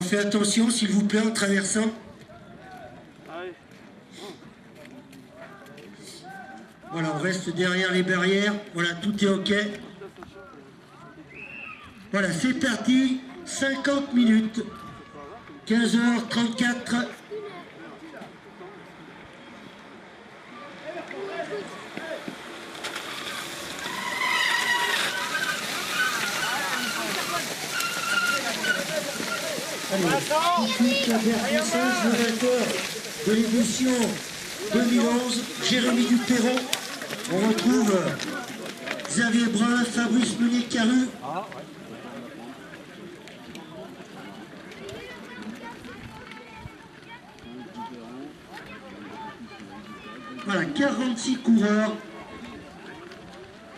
Faites attention, s'il vous plaît, en traversant. Voilà, on reste derrière les barrières. Voilà, tout est OK. Voilà, c'est parti. 50 minutes. 15h34. Allez, tout de suite, la Bertrand 16, le vainqueur de l'édition 2011, Jérémy Duperron. On retrouve Xavier Brun, Fabrice Meunier-Caru. Voilà, 46 coureurs.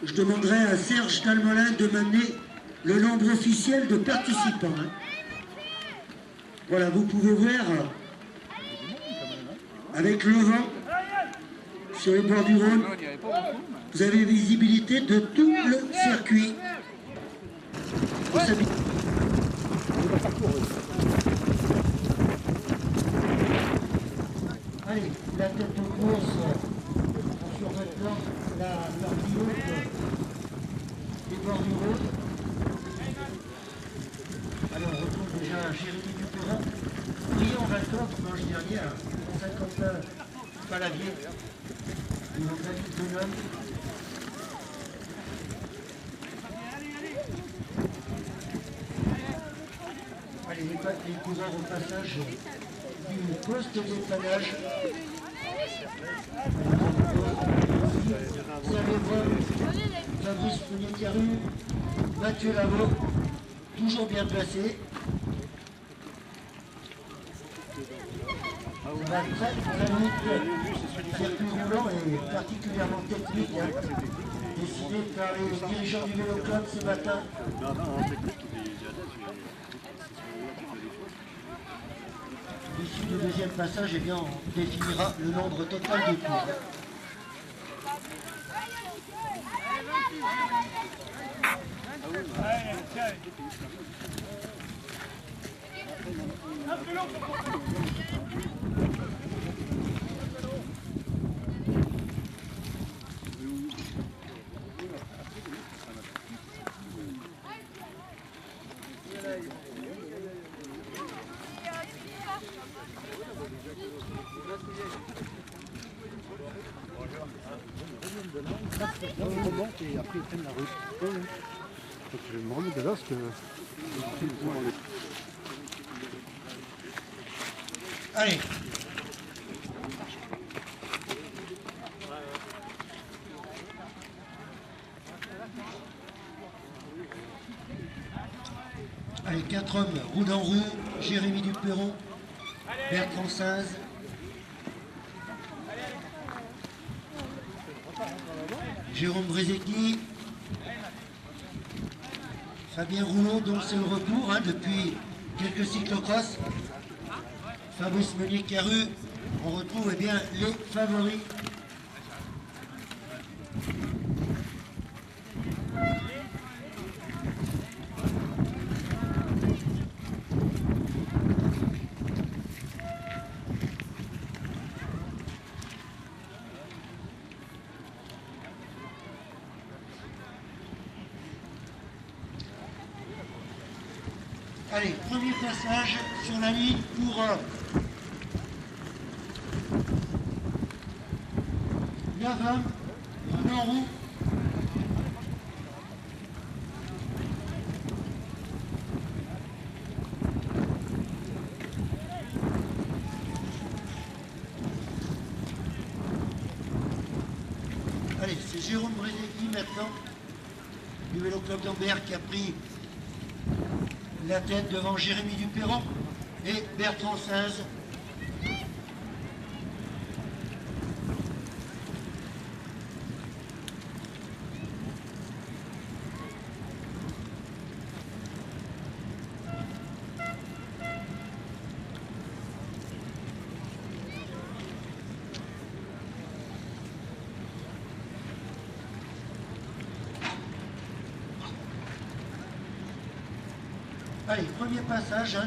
Je demanderai à Serge Dalmolin de m'amener le nombre officiel de participants. Voilà, vous pouvez voir avec le vent sur les bords du Rhône, vous avez visibilité de tout le circuit. Allez, la tête de course sur votre plan, la partie haute des bords du Rhône. Alors, on retrouve déjà Jérémy Duperron, brillant vainqueur dimanche dernier à 59 Palavier, et on a dit de l'homme. Allez, les coureurs au passage du poste d'étalage. Xavier Brun, Fabrice Meunier-Caru, Mathieu Lavaux, toujours bien placé. La circuit roulant est particulièrement technique, décidé par les dirigeants du Vélo Club ce matin. L'issue du deuxième passage, eh bien, on définira le nombre total de tours. Là, on remonte et après ils prennent la route. Donc je vais me remettre de là parce que... Allez. Allez, 4 hommes, roue dans roue, Jérémy Duperron, Bertrand Sainz. Jérôme Brézecki, Fabien Rouleau, donc c'est le retour depuis quelques cyclocross. Fabrice Meunier-Caru, on retrouve eh bien les favoris. Allez, premier passage sur la ligne pour Gavin, roue en roue. Allez, c'est Jérôme Brézecki maintenant, du Vélo Club d'Ambert qui a pris la tête devant Jérémy Duperron et Bertrand Sainz. Allez, premier passage de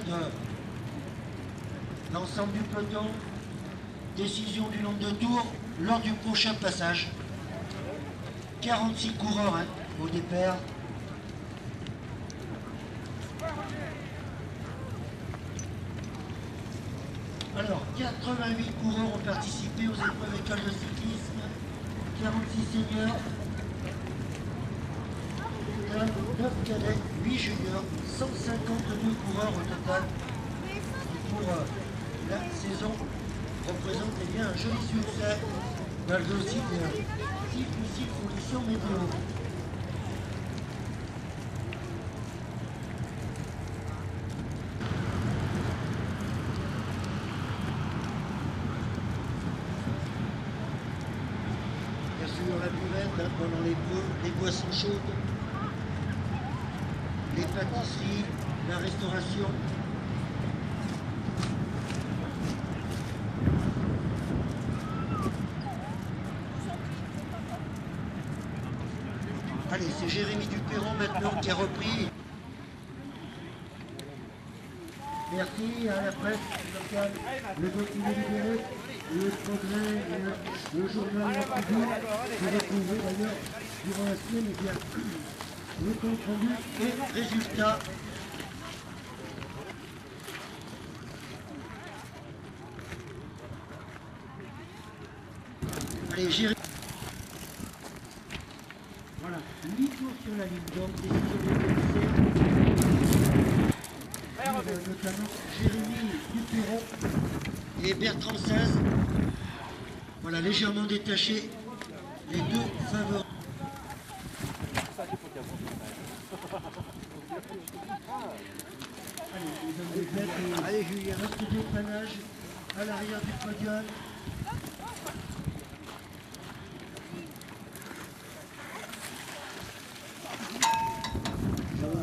l'ensemble du peloton. Décision du nombre de tours lors du prochain passage. 46 coureurs hein, au départ. Alors, 88 coureurs ont participé aux épreuves écoles de cyclisme, 46 seniors, 9 cadets, 8 juniors, 152 coureurs au total. Et pour la saison, représente eh bien, un joli succès, malgré aussi de difficiles conditions météo. Bien sûr, la buvette hein, pendant les boissons chaudes, les pâtisseries, la restauration. Allez, c'est Jérémy Duperron maintenant qui a repris. Merci à la presse locale, le document libéré, le progrès, le journal La Tribune. Vous retrouverez d'ailleurs durant la semaine eh bien, le compte rendu et résultats. Allez, Jérémy. Voilà, 8 tours sur la ligne, donc notamment Jérémy Duperron et Bertrand Saz. Voilà, légèrement détachés, les deux favoris. Allez, Julien, reste de dépannage à l'arrière du podium.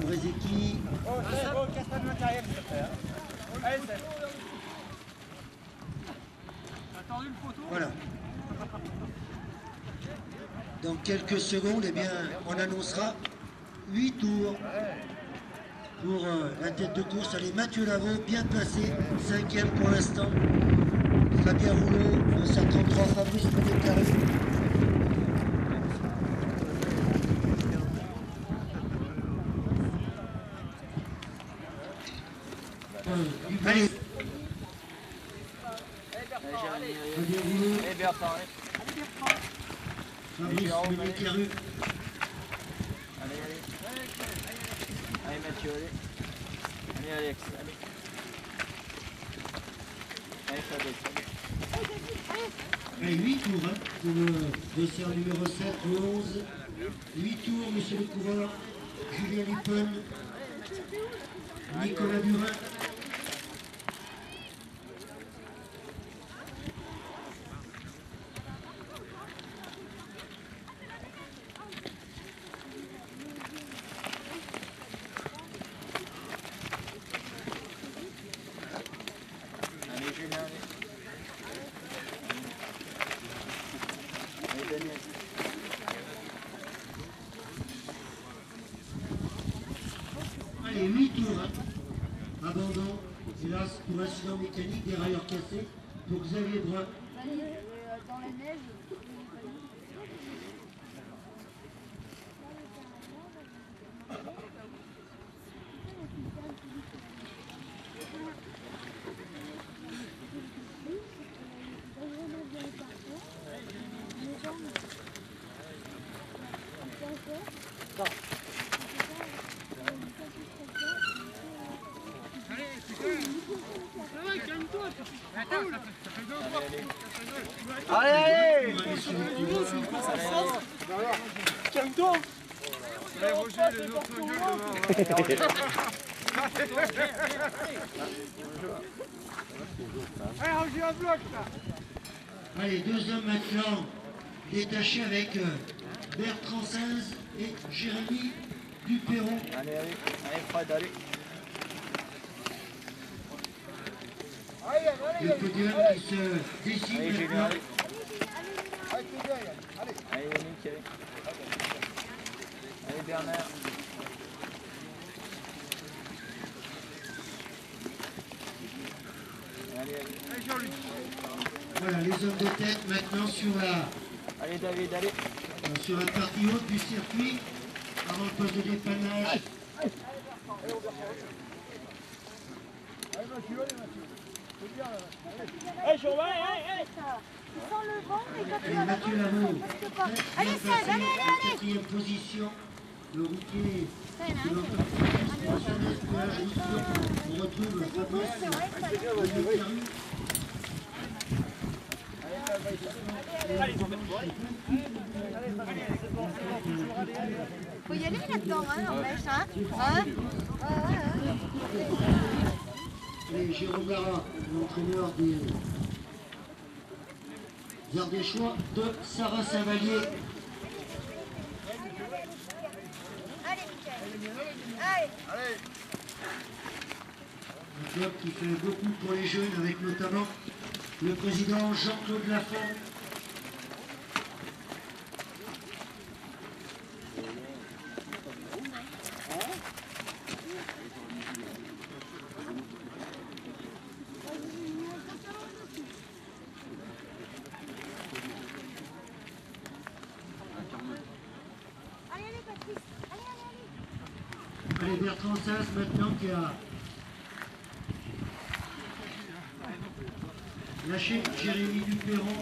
Brezeki. Voilà. Dans quelques secondes, eh bien, on annoncera 8 tours pour la tête de course. Allez, Mathieu Lavaux, bien placé, 5e pour l'instant. Fabien Rouleau, 133, Fabrice Médécaré. Allez. Fabien Rouleau. Fabrice Médécaré. Allez, Mathieu, allez. Allez, Alex, allez. Allez, Fabrice. Allez, 8 tours hein, pour le dossier numéro 7, le 11. 8 tours, monsieur le coureur. Julien Lippon. Nicolas Burin. Allez, Julien, allez. Allez, Daniel. Allez, 8 tours. Hein. Abandon, hélas, pour incident mécanique, dérailleur cassé pour Xavier Brun. Dans la neige. Allez, allez. Calme-toi. Allez, Roger, les autres gueules devant. Allez, Roger, un bloc là. Allez, 2 hommes maintenant détachés avec Bertrand Saz et Jérémy Duperron. Allez, allez. Allez, Fred, allez. Le podium qui se décide Allez, Julien, maintenant. allez. Allez, Yannick, allez. Allez, Bernard. Allez, Jean-Luc. Voilà, les hommes de tête maintenant sur la partie haute du circuit, avant le poste de dépannage. Tu sens le vent et quand tu Et vas Mathieu là-bas, Lavaux, tu ne pas. Allez, bien Seb, placé allez, en allez, allez. 4e position. Le routier Seb, de l'entreprise on retrouve Fabrice c'est vrai que ça Lecaru. faut y aller là-dedans, hein, n'empêche, hein. Et Jérôme Lara, l'entraîneur des Ardéchois de Sarah Savalier. Allez, Michel. Allez. Un club qui fait beaucoup pour les jeunes, avec notamment le président Jean-Claude Lafont. Allez, Patrice. Allez. Allez, Bertrand Sass maintenant qui a lâché Jérémy Duperron.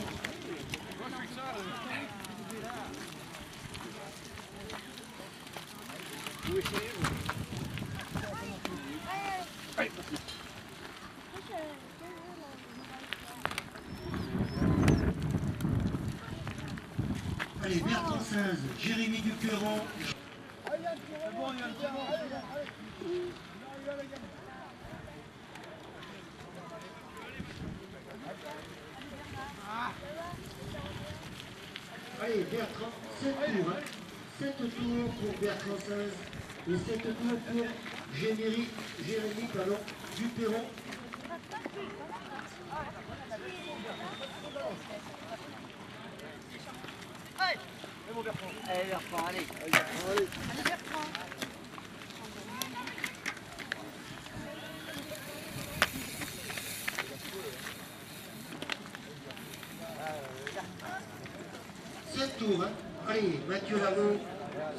Allez, Bertrand Sass, Jérémy Duperron. Allez, Bertrand, 7 tours. 7 tours pour Bertrand Sass et 7 tours pour Jérémy Duperron. Allez, Bertrand, allez. Allez, Bertrand. Tours, hein. Allez, Mathieu Lavaux,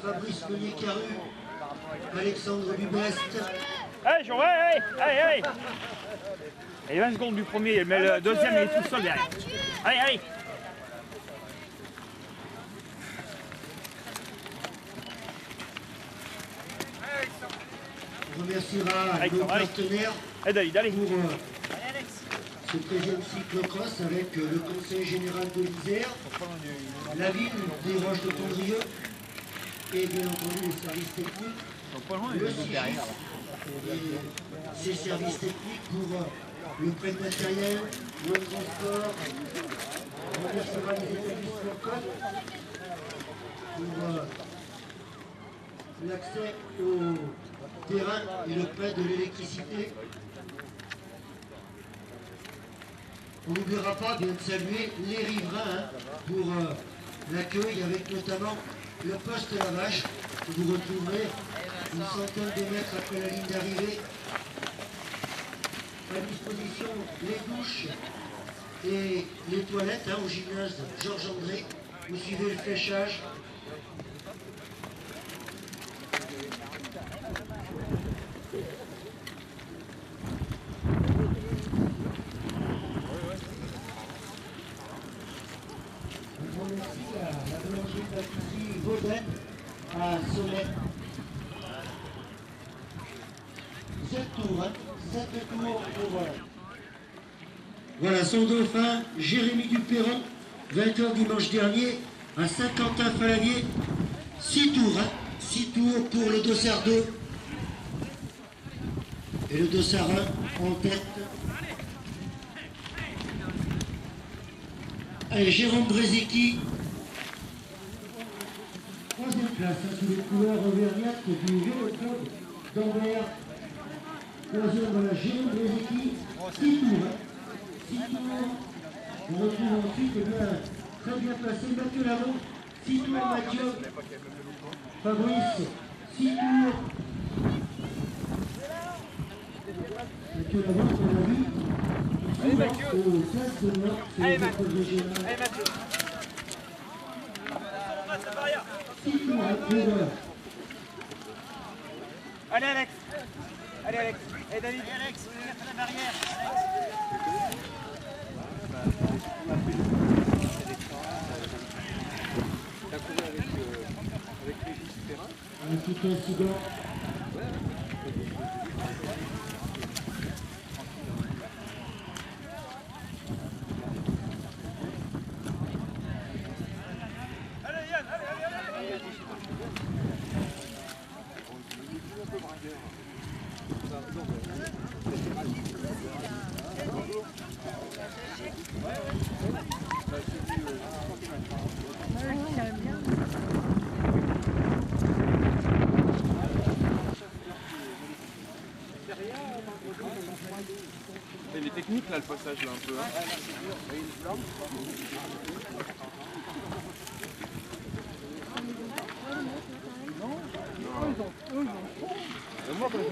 Fabrice Meunier-Caru, Alexandre Dubest. Allez, Jean, allez, allez, allez. Et 20 secondes du premier, mais le deuxième il est tout seul derrière. Allez, allez. On remerciera nos partenaires pour ce 13e cyclocross avec le Conseil général de l'Isère, la ville des Roches de Condrieu et bien entendu les services techniques, le CIGIS et ses services techniques pour le prêt de matériel, le transport. On remerciera les établissements COP pour l'accès au terrain et le prêt de l'électricité. On n'oubliera pas bien de saluer les riverains pour l'accueil avec notamment le poste La Vache que vous retrouverez une centaine de mètres après la ligne d'arrivée. À disposition les douches et les toilettes au gymnase Georges André. Vous suivez le fléchage. La boulangerie pâtisserie Vaudin à Soleil. 7 tours, 7 tours pour... Voilà, son dauphin, Jérémy Duperron, vainqueur dimanche dernier à Saint-Quentin-Falanier. 6 tours, 6 tours pour le dossard 2. Et le dossard 1 en tête. Allez, Jérôme Brezeki. 3e place, sous les couleurs auvergnates du Vélo Club d'Ambert. 3e, voilà, Jérôme Brezeki. 6 tours, 6 tours. On retrouve ensuite, eh bien, très bien placé, Mathieu Lavaux. 6 tours, Mathieu. Fabrice, 6 tours. Mathieu Lavaux, on l'a vu. aux classes de Nord sur les épreuves régionales. Allez Mathieu. 6 tours pour Allez Alex. Allez Alex. Allez David. Allez Alex. La barrière. un petit incident. Il est technique là le passage là un peu. Hein. Moi quand je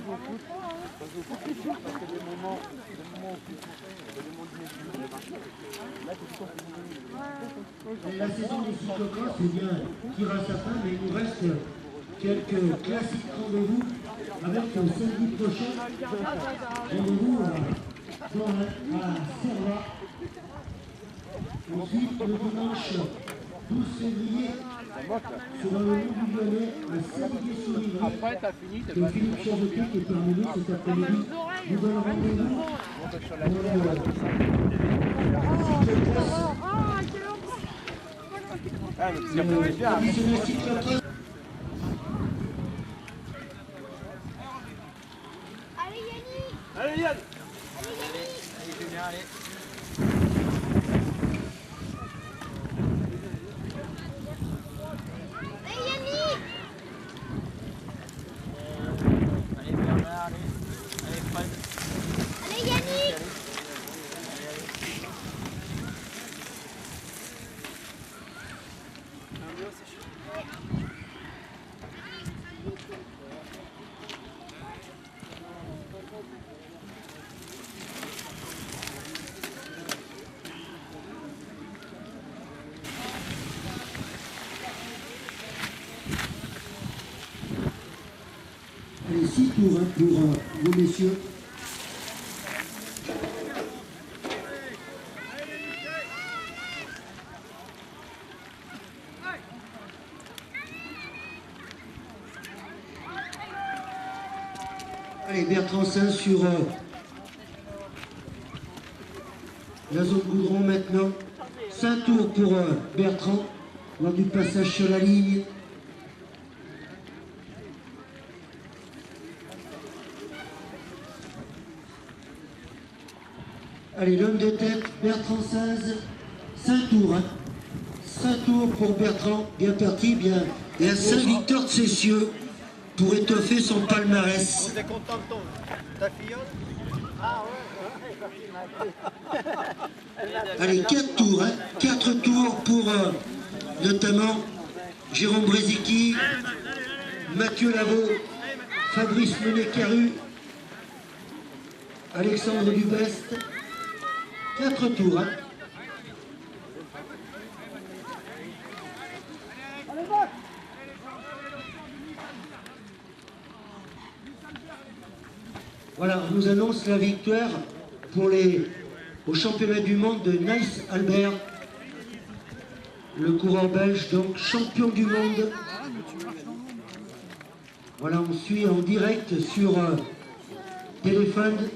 joue au foot, parce que des moments où il y a des moments là La saison des cyclocross tire à sa fin, mais il nous reste quelques classiques rendez-vous avec samedi prochain. Rendez-vous à Serva. Ensuite, le dimanche 12 février, sur le Mont du Lyonnais, à Saint-Dié-sur-Ivry. Après, t'as fini, t'es Que pas Philippe Chauvetet qui est parmi nous cet après-midi nous donne rendez-vous pour le traditionnel cyclocross. Allez Yannick. Allez Yann. Allez Julien, allez. Allez Yannick. Allez Bernard, allez. Allez Fred. Allez Yannick. Allez, 6 tours pour vous messieurs. Allez, Bertrand Saint sur la zone goudron maintenant. 5 tours pour Bertrand lors du passage sur la ligne. Allez, l'homme de tête, Bertrand Sainz, 5 tours. 5 tours pour Bertrand, bien parti, bien. Et à 5 victoires de ses cieux pour étoffer son palmarès. T'es content de ta filleule? Allez, 4 tours, 4 tours pour notamment Jérôme Brézicki, Mathieu Lavaux, Fabrice Menet-Caru, Alexandre Dubest. 4 tours. Voilà, on nous annonce la victoire pour au championnat du monde de Nice Albert. Le coureur belge, donc champion du monde. Voilà, on suit en direct sur téléphone.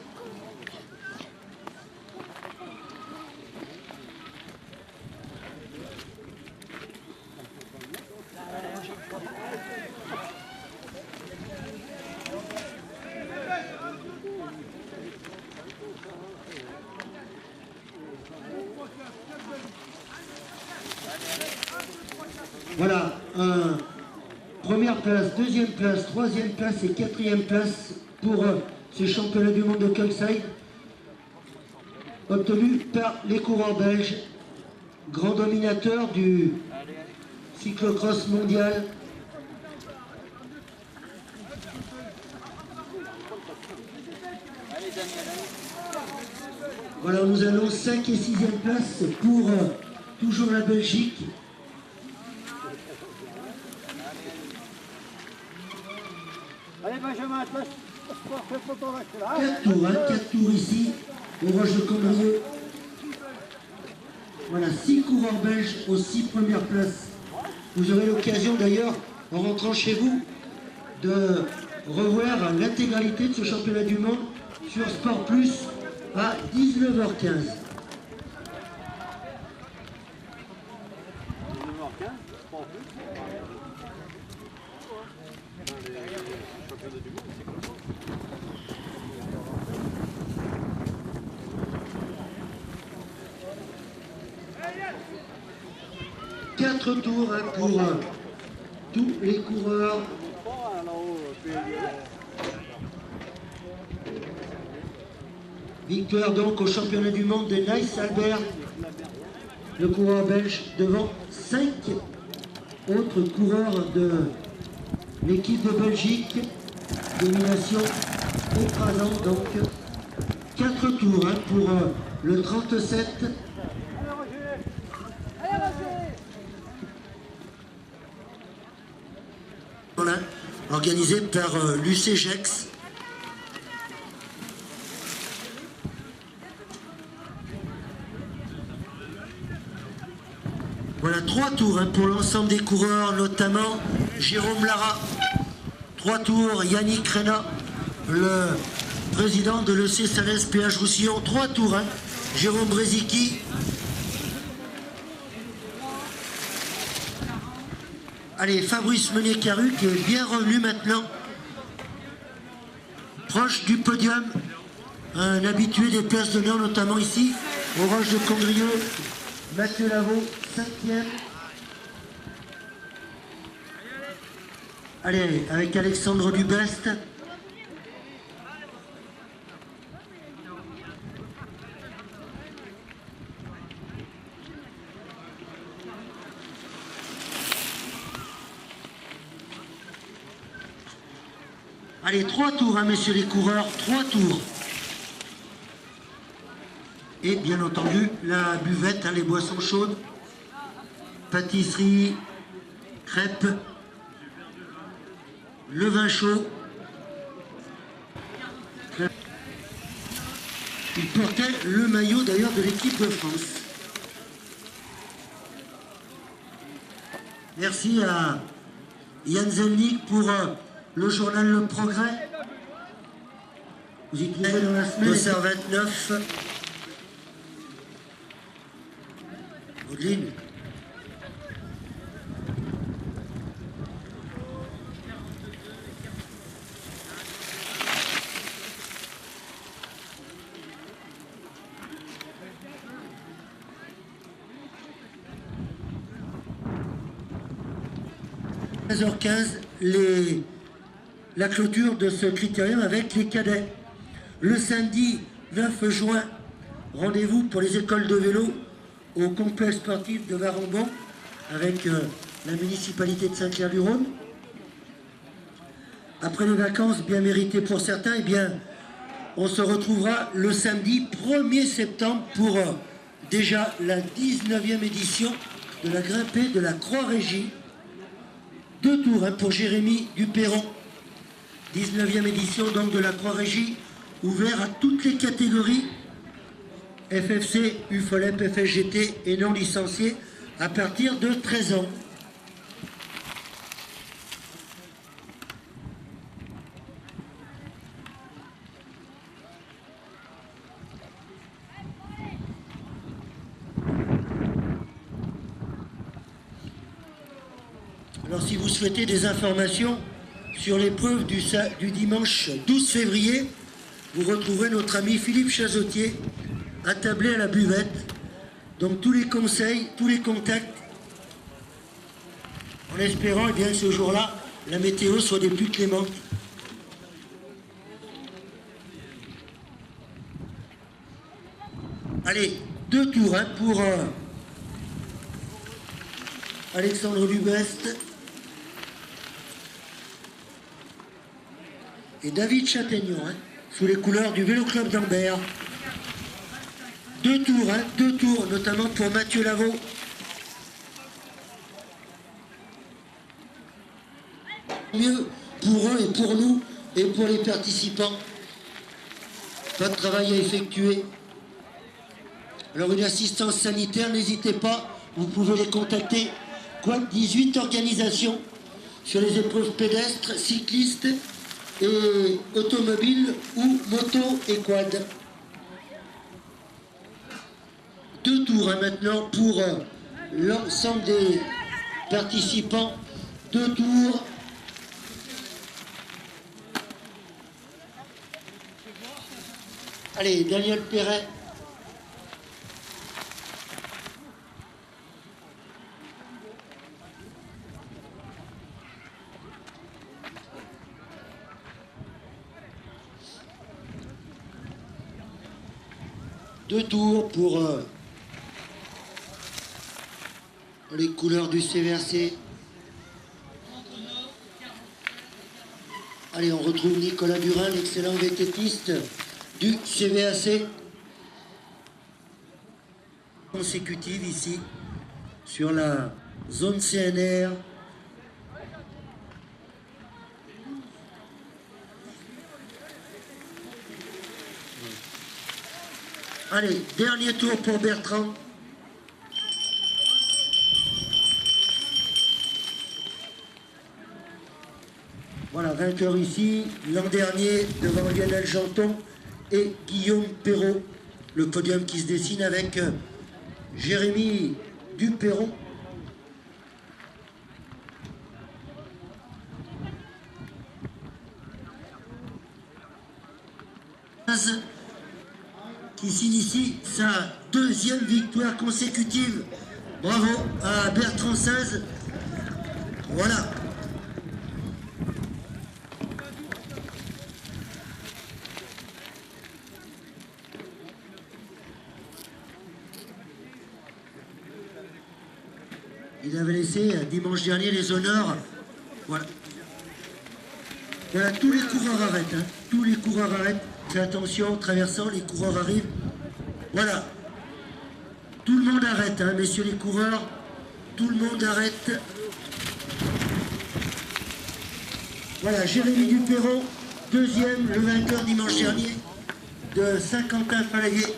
Voilà, première place, deuxième place, troisième place et quatrième place pour ce championnat du monde de Kirkside, obtenu par les coureurs belges, grand dominateur du cyclocross mondial. Allez Daniel, allez. Voilà, nous allons 5 et 6e place pour toujours la Belgique. Allez Benjamin, fais photo avec là. 4 tours ici, au Roche de Condrieu. Voilà, 6 coureurs belges aux 6 premières places. Vous aurez l'occasion d'ailleurs, en rentrant chez vous, de revoir l'intégralité de ce championnat du monde sur Sport Plus à 19h15. Quatre tours pour tous les coureurs. Victoire donc au championnat du monde de Nice Albert, le coureur belge devant 5 autres coureurs de l'équipe de Belgique. Domination écrasante donc. 4 tours pour le 37. Voilà, organisé par l'UCGEX. Voilà, 3 tours pour l'ensemble des coureurs, notamment Jérôme Lara. 3 tours, Yannick Reyna, le président de l'EC Salès PH Roussillon. 3 tours, Jérôme Brezicki. Allez, Fabrice Meunier-Caru qui est bien revenu maintenant, proche du podium, un habitué des places d'honneur, notamment ici, au Roche de Condrieu, Mathieu Lavaux, 5e. Allez, avec Alexandre Dubest. Allez, 3 tours, messieurs les coureurs, 3 tours. Et bien entendu, la buvette, les boissons chaudes, pâtisserie, crêpes, le vin chaud. Il portait le maillot d'ailleurs de l'équipe de France. Merci à Yann Zelnik pour le journal Le Progrès. Vous y trouvez dans la semaine. 2h29. Audeline. À 16h15, la clôture de ce critérium avec les cadets. Le samedi 9 juin, rendez-vous pour les écoles de vélo au complexe sportif de Varambon avec la municipalité de Saint-Clair-du-Rhône. Après les vacances bien méritées pour certains, eh bien, on se retrouvera le samedi 1er septembre pour déjà la 19e édition de la grimpée de la Croix-Régie. 2 tours pour Jérémy Duperron. 19e édition donc de la Croix-Régie, ouvert à toutes les catégories FFC, UFOLEP, FSGT et non licenciés à partir de 13 ans. Alors si vous souhaitez des informations sur l'épreuve du dimanche 12 février, vous retrouverez notre ami Philippe Chazotier attablé à la buvette. Donc tous les conseils, tous les contacts, en espérant eh bien, ce jour-là, la météo soit des plus clémentes. Allez, 2 tours pour Alexandre Dubest et David Châtaignon, sous les couleurs du Vélo Club d'Ambert. deux tours, notamment pour Mathieu Lavaux. Mieux pour eux et pour nous et pour les participants. Pas de travail à effectuer. Alors une assistance sanitaire, n'hésitez pas, vous pouvez les contacter. Quoi, 18 organisations sur les épreuves pédestres, cyclistes et automobiles ou moto et quad. Deux tours hein, maintenant pour l'ensemble des participants. Deux tours. Allez, Daniel Perret. Deux tours pour les couleurs du CVAC. Allez, on retrouve Nicolas Burin, l'excellent vététiste du CVAC. Consécutive ici, sur la zone CNR. Allez, dernier tour pour Bertrand. Voilà, vainqueur ici, l'an dernier, devant Lionel Janton et Guillaume Perrault. Le podium qui se dessine avec Jérémy Duperron. Qui s'initie sa deuxième victoire consécutive. Bravo à Bertrand Saz. Voilà. Il avait laissé dimanche dernier les honneurs. Voilà. Voilà, tous les coureurs arrêtent. Hein. Tous les coureurs arrêtent. Fais attention, traversant, les coureurs arrivent. Voilà. Tout le monde arrête, hein, messieurs les coureurs. Tout le monde arrête. Voilà, Jérémy Duperron, deuxième, le vainqueur dimanche dernier de Saint-Quentin-Falavier,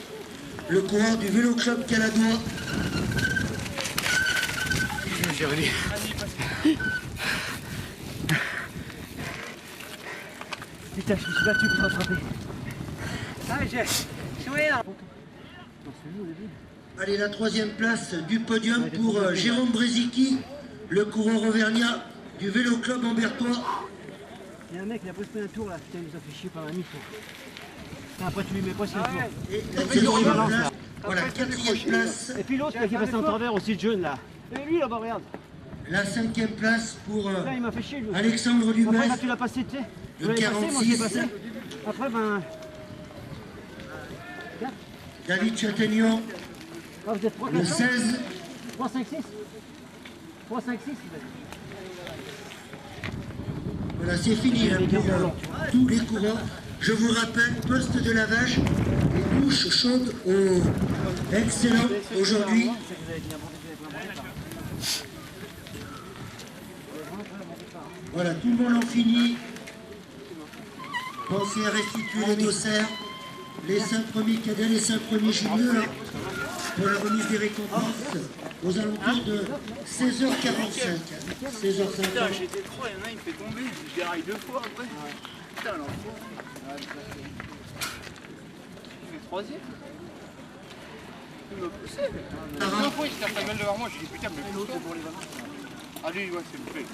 le coureur du Vélo Club Caladois. Jérémy. Putain, je me suis battu pour te rattraper. Ah, j'ai joué là. Allez, la troisième place du podium pour Jérôme Brezicki, le coureur auvergnat du Vélo Club Ambertois. Il y a un mec, il a posté un tour là, putain, il nous a fait chier par la nuit. Après, tu lui mets pas sur le tour. Et la quatrième place, voilà, quatrième place. Et puis l'autre qui est passé en travers aussi, de jeune là. Et lui là-bas, regarde. La cinquième place pour Là, il m'a fait chier lui aussi. Alexandre Après, Dubès, là, tu l'as passé, tu sais. Je le l'avais passé, moi je l'ai 46. passé. Après, ben. David Châtaignon, Ah, vous êtes 3, le 4, 16. 3, 5, 6. 3, 5, 6. Voilà, c'est fini hein, pour tous les coureurs. Je vous rappelle, poste de lavage et douche chaude au excellent aujourd'hui. Voilà, tout le monde en finit. Pensez à restituer les dossards, les 5 premiers cadets, les 5 premiers juniors pour la remise des récompenses aux alentours de 16h45. 16h50. Putain, j'étais trop, il y en a un, il me fait tomber. Je déraille deux fois après. Putain, l'enfant. Il est troisième. Il m'a poussé. La dernière fois, il s'est fait mal devant moi. J'ai dit putain, mais pousse pour les ballons. Ah, lui, ouais, c'est le fait.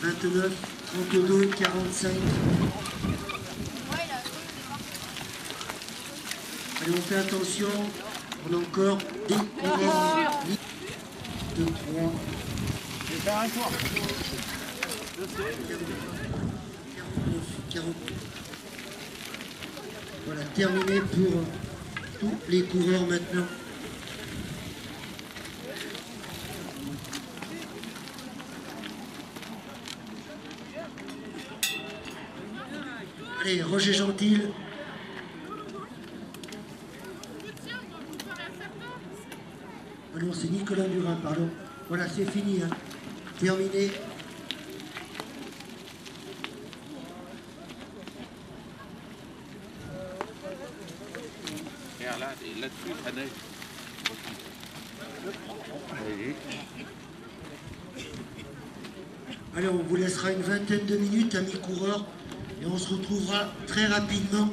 29, 32, 45. Allez, on fait attention. On a encore des problèmes. 2, 3. Je vais faire un tour. 40. Voilà, terminé pour tous les coureurs maintenant. Allez, Roger Gentil. Ah non, c'est Nicolas Durin, pardon. Voilà, c'est fini, hein. Terminé. Regarde là, et là-dessus, ça neige. Allez, on vous laissera une vingtaine de minutes, amis coureurs, et on se retrouvera très rapidement.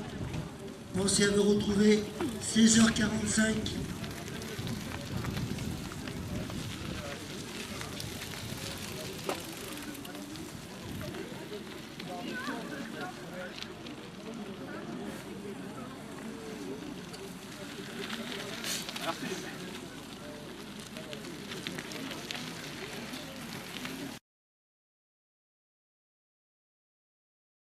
Pensez à me retrouver 16h45